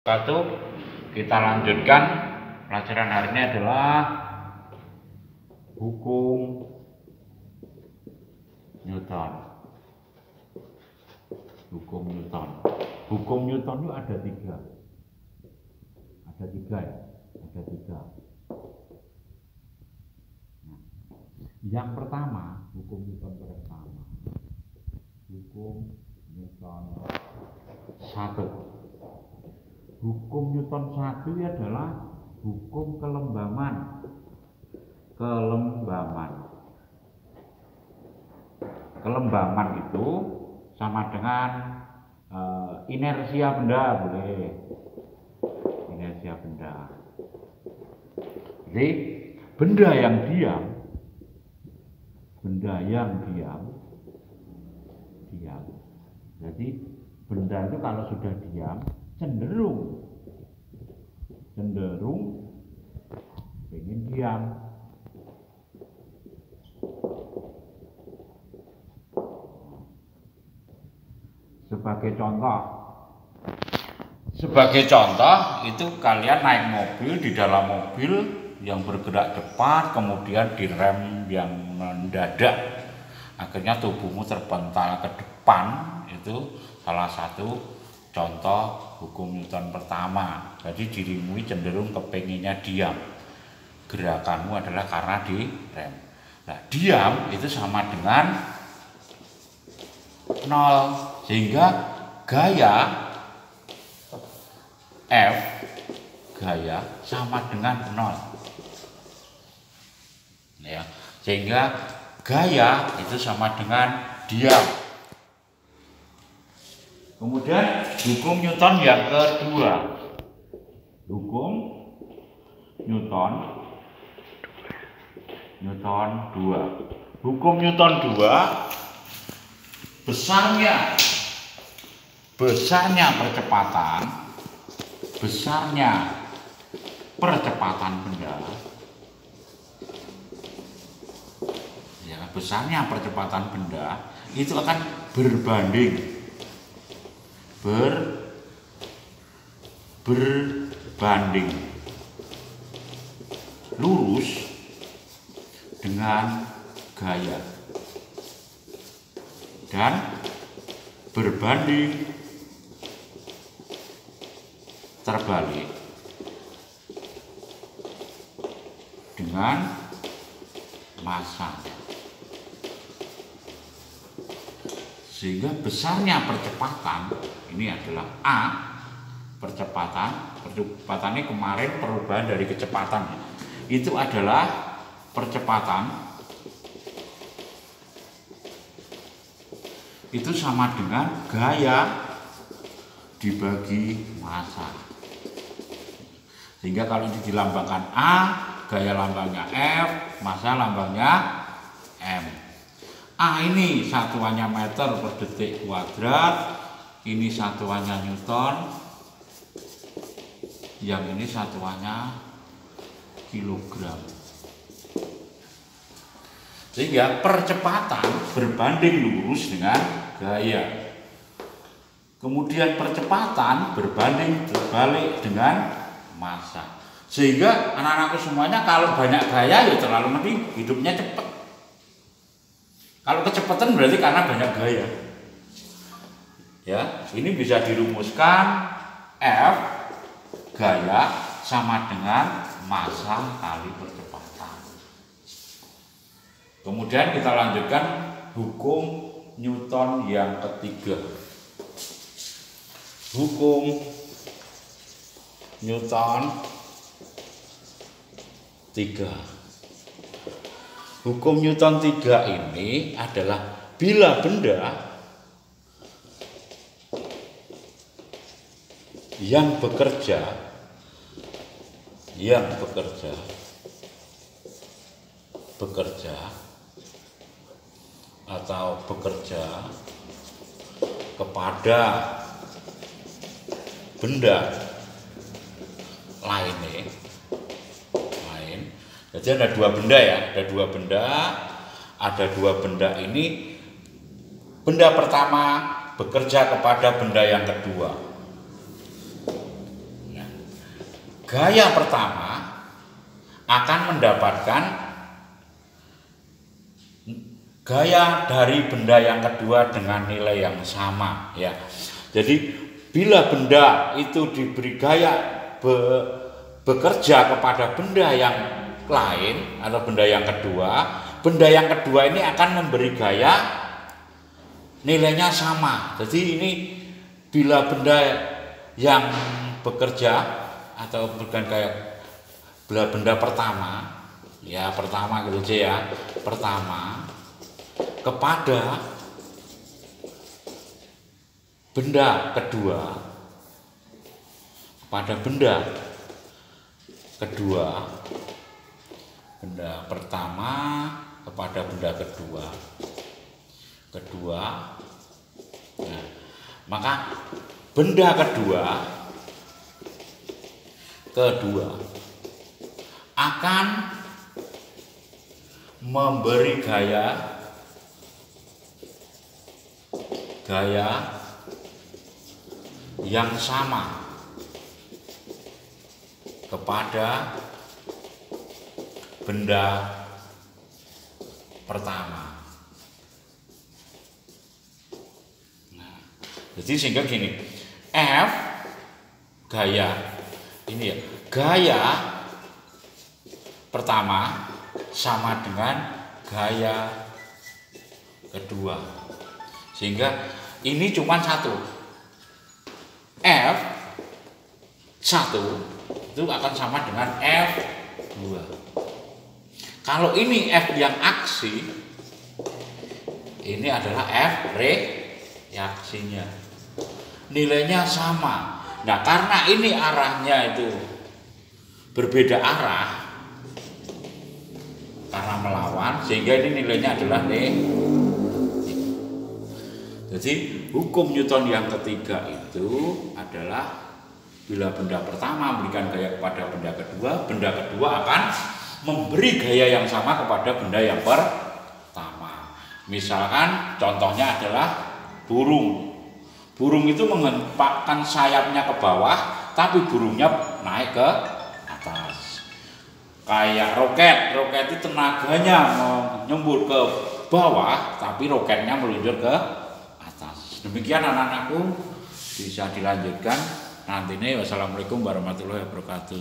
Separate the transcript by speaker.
Speaker 1: Satu, kita lanjutkan pelajaran hari ini adalah hukum Newton. Hukum Newton. Hukum Newton itu ada tiga. Ada tiga ya? Ada tiga. Nah, yang pertama, hukum Newton pertama. Hukum Newton satu. Hukum Newton 1 adalah hukum kelembaman. Kelembaman itu sama dengan inersia benda, boleh. Inersia benda. Jadi benda yang diam, Jadi benda itu kalau sudah diam cenderung pengen diam. Sebagai contoh itu kalian naik mobil, di dalam mobil yang bergerak cepat, kemudian direm yang mendadak, akhirnya tubuhmu terpental ke depan. Itu salah satu contoh hukum Newton pertama. Jadi dirimu cenderung kepenginnya diam. Gerakanmu adalah karena direm. Nah, diam itu sama dengan 0, sehingga gaya F sama dengan 0. Ya, sehingga gaya itu sama dengan diam. Kemudian hukum Newton yang kedua. Hukum Newton 2. Hukum Newton 2, besarnya percepatan benda. Ya, besarnya percepatan benda itu akan berbanding lurus dengan gaya dan berbanding terbalik dengan massa. Sehingga besarnya percepatan ini adalah A, percepatannya kemarin perubahan dari kecepatan, itu adalah percepatan itu sama dengan gaya dibagi massa. Sehingga kalau ini dilambangkan A, gaya lambangnya F, massa lambangnya M. A ini satuannya meter per detik kuadrat, ini satuannya Newton, yang ini satuannya kilogram. Sehingga percepatan berbanding lurus dengan gaya. Kemudian percepatan berbanding terbalik dengan massa. Sehingga anak-anakku semuanya kalau banyak gaya ya terlalu nanti hidupnya cepat. Kalau kecepatan berarti karena banyak gaya. Ya, ini bisa dirumuskan F gaya sama dengan massa kali percepatan. Kemudian kita lanjutkan hukum Newton yang ketiga. Hukum Newton 3. Hukum Newton 3 ini adalah bila benda yang bekerja atau bekerja kepada benda lain. Jadi ada dua benda ya, ada dua benda ini. Benda pertama bekerja kepada benda yang kedua. gaya pertama akan mendapatkan gaya dari benda yang kedua dengan nilai yang sama, ya. Jadi bila benda itu diberi gaya bekerja kepada benda yang lain atau benda yang kedua ini akan memberi gaya nilainya sama. Jadi ini bila benda yang bekerja atau bukan kayak bila benda pertama, ya pertama gitu aja ya, pertama kepada benda kedua, pada benda kedua, benda pertama kepada benda kedua, nah, maka benda kedua akan memberi gaya yang sama kepada benda pertama. Nah, jadi sehingga gini, F gaya ini ya, gaya pertama sama dengan gaya kedua, sehingga ini cuma satu, F1 itu akan sama dengan F2. Kalau ini F yang aksi, ini adalah F reaksinya, nilainya sama. Nah, karena ini arahnya itu berbeda arah karena melawan, sehingga ini nilainya adalah Jadi hukum Newton yang ketiga itu adalah bila benda pertama memberikan gaya kepada benda kedua akan memberi gaya yang sama kepada benda yang pertama. Misalkan contohnya adalah burung. Burung itu mengepakkan sayapnya ke bawah, tapi burungnya naik ke atas. Kayak roket itu tenaganya menyembur ke bawah, tapi roketnya meluncur ke atas. Demikian anak-anakku, bisa dilanjutkan nantinya. Wassalamualaikum warahmatullahi wabarakatuh.